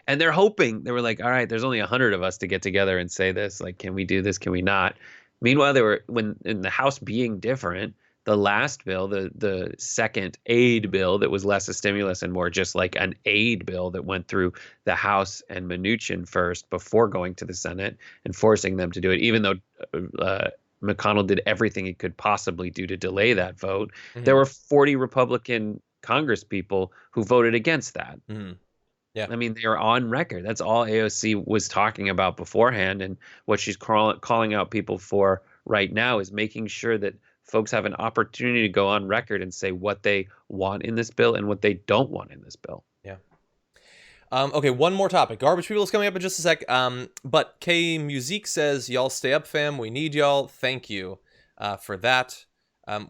And they're hoping, they were like, all right, there's only 100 of us to get together and say this. Like, can we do this? Can we not? Meanwhile, when in the House being different, the last bill, the second aid bill that was less a stimulus and more just like an aid bill that went through the House and Mnuchin first before going to the Senate and forcing them to do it, even though McConnell did everything he could possibly do to delay that vote. Mm-hmm. There were 40 Republican Congress people who voted against that. Mm-hmm. Yeah, I mean, they are on record. That's all AOC was talking about beforehand. And what she's calling out people for right now is making sure that folks have an opportunity to go on record and say what they want in this bill and what they don't want in this bill. Yeah. Okay, one more topic. Garbage People is coming up in just a sec. But K Musique says, y'all stay up, fam. We need y'all. Thank you for that.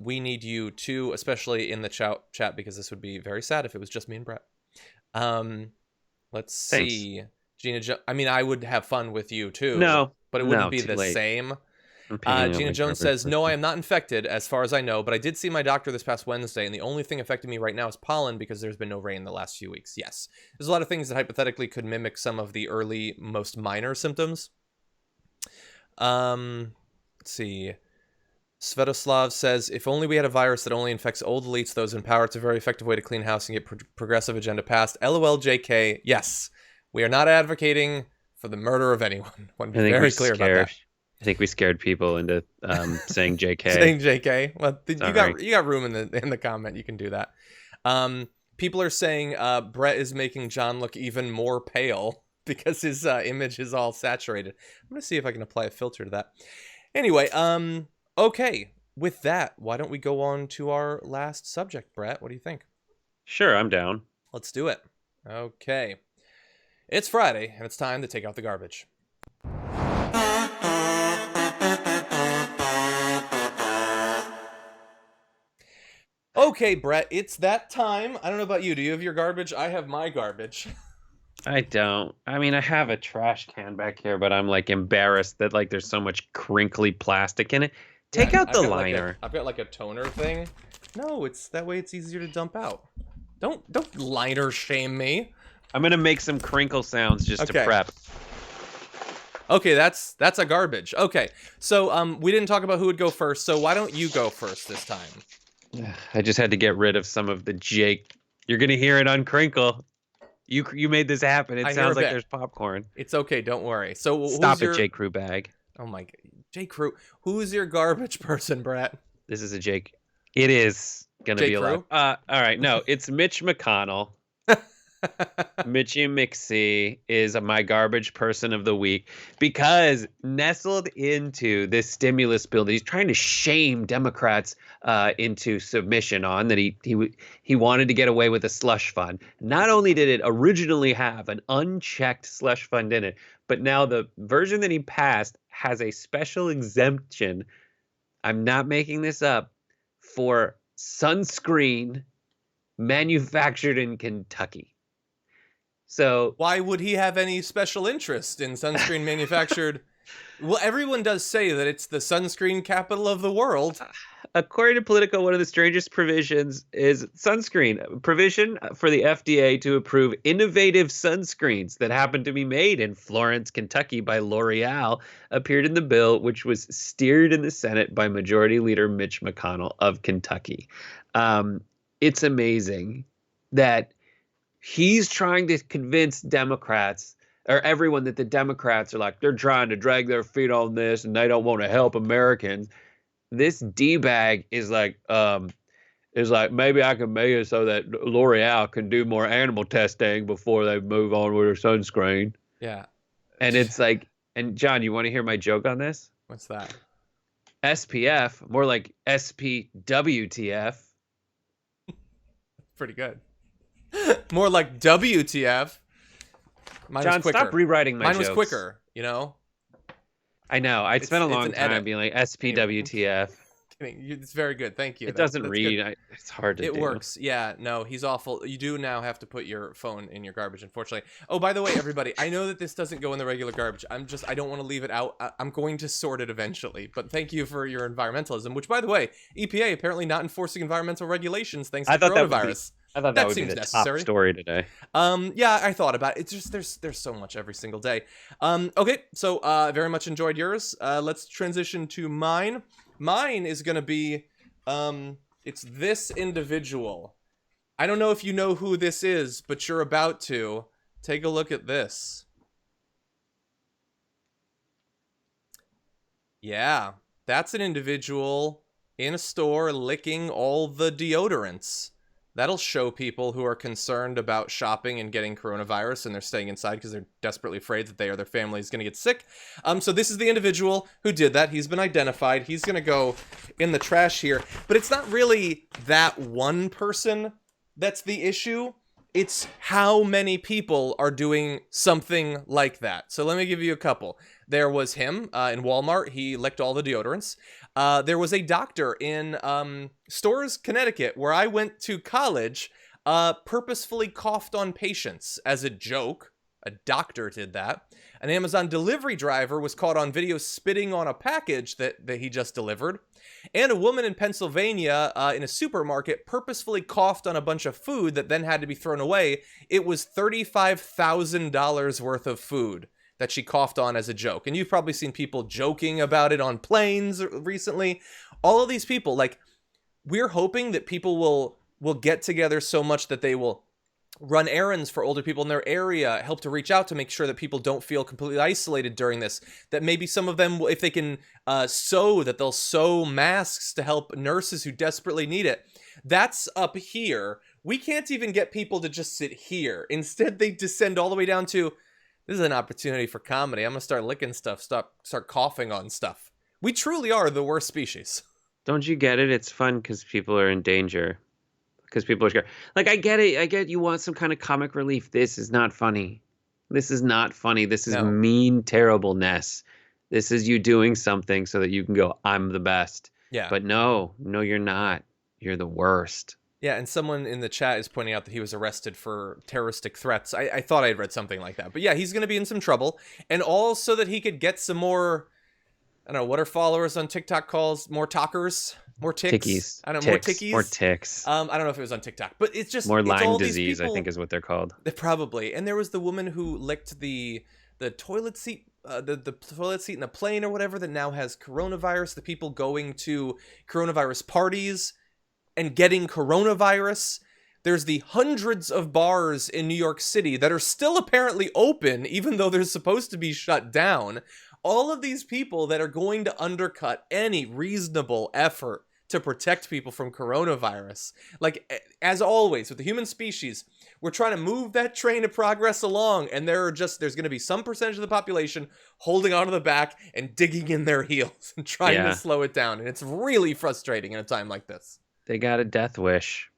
We need you too, especially in the chat, because this would be very sad if it was just me and Brett. Let's see. Thanks. Gina I mean, I would have fun with you too. No. But it wouldn't be the same. Gina Jones says, no, I am not infected as far as I know, but I did see my doctor this past Wednesday, and the only thing affecting me right now is pollen because there's been no rain the last few weeks. Yes. There's a lot of things that hypothetically could mimic some of the early, most minor symptoms. Let's see. Svetoslav says, if only we had a virus that only infects old elites, those in power, it's a very effective way to clean house and get progressive agenda passed. LOL JK. Yes. We are not advocating for the murder of anyone. I want to be very clear about that. I think we scared people into saying JK. Saying JK. Well, you got room in the comment. You can do that. People are saying Brett is making John look even more pale because his image is all saturated. I'm gonna see if I can apply a filter to that. Anyway, okay. With that, why don't we go on to our last subject, Brett? What do you think? Sure, I'm down. Let's do it. Okay. It's Friday, and it's time to take out the garbage. Okay, Brett, it's that time. I don't know about you. Do you have your garbage? I have my garbage. I don't. I mean, I have a trash can back here, but I'm like embarrassed that like there's so much crinkly plastic in it. Take out the liner. I've got like a toner thing. No, it's that way it's easier to dump out. Don't liner shame me. I'm gonna make some crinkle sounds just to prep. Okay, that's a garbage. Okay, so we didn't talk about who would go first, so why don't you go first this time? I just had to get rid of some of the Jake. You're gonna hear it uncrinkle. You made this happen. It sounds like there's popcorn. It's okay, don't worry. So stop it, J. Crew bag. Oh my God, J. Crew. Who's your garbage person, Brett? This is a Jake. It is gonna be a lot. All right, no, it's Mitch McConnell. Mitchy McC is my garbage person of the week because nestled into this stimulus bill that he's trying to shame Democrats into submission on, that he wanted to get away with a slush fund. Not only did it originally have an unchecked slush fund in it, but now the version that he passed has a special exemption. I'm not making this up, for sunscreen manufactured in Kentucky. So why would he have any special interest in sunscreen manufactured Well, everyone does say that it's the sunscreen capital of the world. According to Politico, one of the strangest provisions is sunscreen provision for the FDA to approve innovative sunscreens that happen to be made in Florence, Kentucky by L'Oreal appeared in the bill, which was steered in the Senate by Majority Leader Mitch McConnell of Kentucky. It's amazing that he's trying to convince Democrats or everyone that the Democrats are like, they're trying to drag their feet on this and they don't want to help Americans. This D-bag is like maybe I can make it so that L'Oreal can do more animal testing before they move on with their sunscreen. Yeah. And it's like, and John, you want to hear my joke on this? What's that? SPF, more like SPWTF. Pretty good. More like WTF. Mine John, was quicker. stop rewriting my jokes. Mine was quicker, you know? I know. I'd spent a long time being like SPWTF. It's very good. Thank you. It doesn't read. It's hard to do. It works. Yeah, no, he's awful. You do now have to put your phone in your garbage, unfortunately. Oh, by the way, everybody, I know that this doesn't go in the regular garbage. I don't want to leave it out. I'm going to sort it eventually. But thank you for your environmentalism, which, by the way, EPA apparently not enforcing environmental regulations thanks to coronavirus. I thought that would be the top story today. Yeah, I thought about it. It's just there's so much every single day. Okay, so very much enjoyed yours. Let's transition to mine. Mine is gonna be it's this individual. I don't know if you know who this is, but you're about to. Take a look at this. Yeah, that's an individual in a store licking all the deodorants. That'll show people who are concerned about shopping and getting coronavirus and they're staying inside because they're desperately afraid that they or their family is going to get sick. So this is the individual who did that. He's been identified. He's going to go in the trash here. But it's not really that one person that's the issue. It's how many people are doing something like that. So let me give you a couple. There was him in Walmart. He licked all the deodorants. There was a doctor in Storrs, Connecticut, where I went to college, purposefully coughed on patients as a joke. A doctor did that. An Amazon delivery driver was caught on video spitting on a package that he just delivered. And a woman in Pennsylvania in a supermarket purposefully coughed on a bunch of food that then had to be thrown away. It was $35,000 worth of food that she coughed on as a joke. And you've probably seen people joking about it on planes recently. All of these people, like, we're hoping that people will get together so much that they will run errands for older people in their area, help to reach out to make sure that people don't feel completely isolated during this, that maybe some of them, if they can sew, that they'll sew masks to help nurses who desperately need it. That's up here. We can't even get people to just sit here. Instead, they descend all the way down to, this is an opportunity for comedy. I'm going to start licking stuff, start coughing on stuff. We truly are the worst species. Don't you get it? It's fun because people are in danger. Because people are scared. Like, I get it. I get you want some kind of comic relief. This is not funny. This is not funny. This is mean terribleness. This is you doing something so that you can go, I'm the best. Yeah. But no, you're not. You're the worst. Yeah, and someone in the chat is pointing out that he was arrested for terroristic threats. I thought I had read something like that. But yeah, he's going to be in some trouble. And all so that he could get some more, I don't know, what are followers on TikTok calls? More talkers? More ticks? Tickies. I don't know, more tickies? More ticks. I don't know if it was on TikTok, but it's just more Lyme all disease, people, I think is what they're called. Probably. And there was the woman who licked the toilet seat, the toilet seat in a plane or whatever that now has coronavirus. The people going to coronavirus parties and getting coronavirus. There's the hundreds of bars in New York City that are still apparently open, even though they're supposed to be shut down. All of these people that are going to undercut any reasonable effort to protect people from coronavirus. Like, as always, with the human species, we're trying to move that train of progress along, and there's going to be some percentage of the population holding onto the back and digging in their heels and trying to slow it down. And it's really frustrating in a time like this. They got a death wish.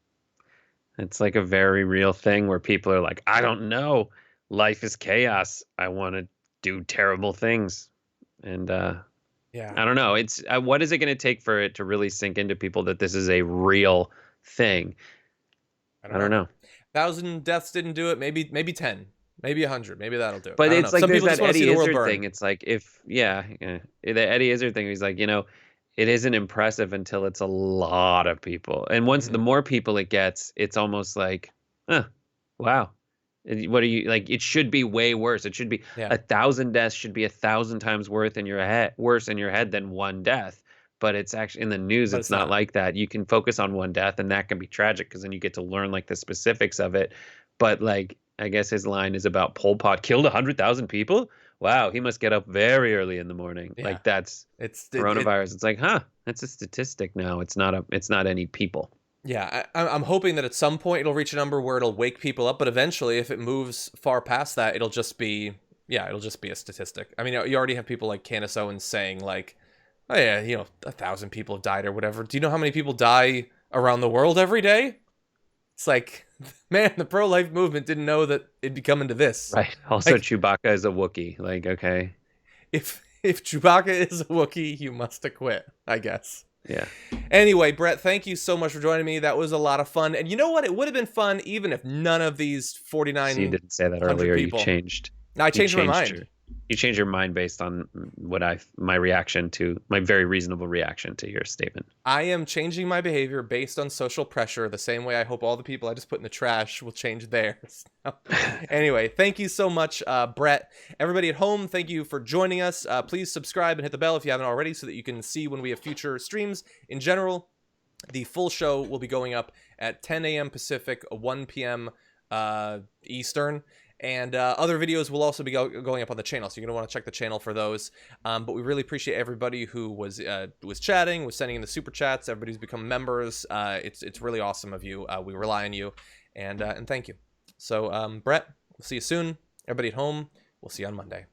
It's like a very real thing where people are like, I don't know. Life is chaos. I want to do terrible things. And yeah, I don't know. It's what is it going to take for it to really sink into people that this is a real thing? I don't know. 1,000 deaths didn't do it. Maybe 10. Maybe 100. Maybe that'll do it. But it's like some there's people that just want to see Eddie the world Izzard burn. thing. It's like the Eddie Izzard thing. He's like, it isn't impressive until it's a lot of people, and once the more people it gets, it's almost like, wow. What are you like? It should be way worse. It should be 1,000 deaths should be 1,000 times worse in your head than one death. But it's actually in the news. It's not like that. You can focus on one death, and that can be tragic because then you get to learn like the specifics of it. But like, I guess his line is about Pol Pot killed 100,000 people. Wow, he must get up very early in the morning. Yeah. Like it's coronavirus. It's like, that's a statistic now. It's not any people. Yeah, I'm hoping that at some point it'll reach a number where it'll wake people up, but eventually, if it moves far past that, it'll just be a statistic. I mean, you already have people like Candace Owens saying like, oh yeah, 1,000 people have died or whatever. Do you know how many people die around the world every day? It's like, man, the pro-life movement didn't know that it'd be coming to this. Right. Also, like, Chewbacca is a Wookiee. Like, okay. If Chewbacca is a Wookiee, you must have quit, I guess. Yeah. Anyway, Brett, thank you so much for joining me. That was a lot of fun. And you know what? It would have been fun even if none of these 49. So you didn't say that earlier. People. You changed. No, I changed my mind. You changed your mind based on my very reasonable reaction to your statement. I am changing my behavior based on social pressure, the same way I hope all the people I just put in the trash will change theirs. Anyway, thank you so much, Brett. Everybody at home, thank you for joining us. Please subscribe and hit the bell if you haven't already so that you can see when we have future streams. In general, the full show will be going up at 10 a.m. Pacific, 1 p.m. Eastern. And other videos will also be going up on the channel, so you're going to want to check the channel for those. But we really appreciate everybody who was chatting, was sending in the super chats. Everybody's become members. It's really awesome of you. We rely on you, and thank you. So Brett, we'll see you soon. Everybody at home, we'll see you on Monday.